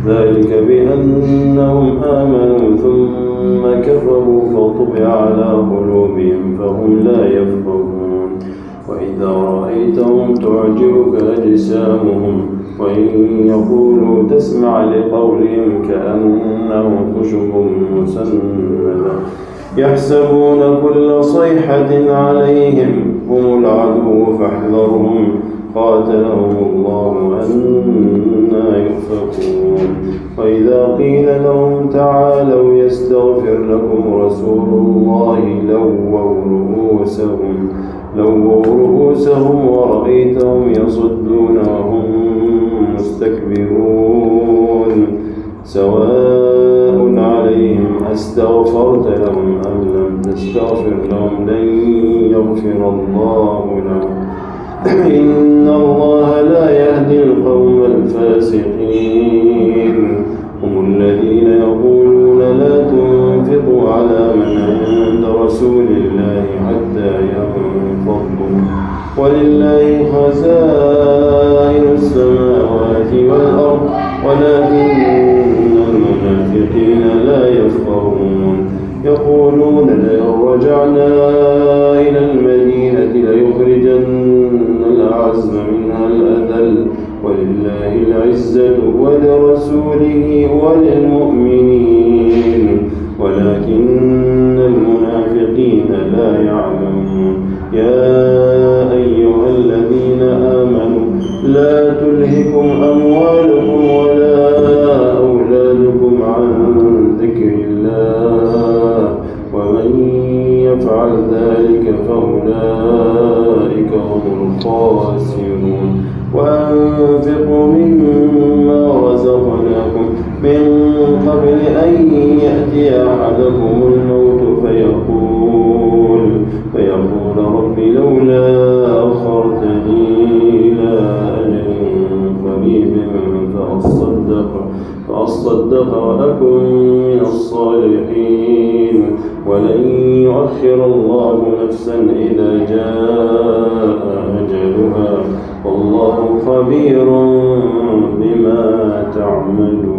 ذلك بأنهم آمنوا ثم كفروا فطبع على قلوبهم فهم لا يفقهون. وإذا رأيتهم تعجبك أجسامهم وإن يقولوا تسمع لقولهم كأنهم خشب مسندة يحسبون كل صيحة عليهم هم العدو فاحذرهم قاتلهم الله أنى يؤفكون. وإذا قيل لهم تعالوا يستغفر لكم رسول الله لووا رؤوسهم ورأيتهم يصدون وهم مستكبرون. سواء عليهم أستغفرت لهم أم لم تستغفر لهم لن يغفر الله لهم إن الله لا يهدي القوم الفاسقين. هم الذين يقولون لا تنفقوا على من عند رسول الله حتى ينفضوا ولله خزائن السماوات والأرض ولكن المنافقين لا يفقهون. يقولون لئن رجعنا إلى المدينة ليخرجن الأعز منها الأذل ولله العزة ولرسوله وللمؤمنين ولكن المنافقين لا يعلمون. يا أيها الذين آمنوا لا تلهكم أموالكم ولا أولادكم عن ذكر الله ومن يفعل ذلك فأولئك هم الخاسرون. وأنفقوا مما رزقناكم من قبل أن يأتي أحدكم الموت فيقول رب لولا أخرتني إلى أجل قريب فأصدق وأكن من الصالحين ولن يؤخر الله نفسا إذا جاء أجلها والله خبير بما تعملون.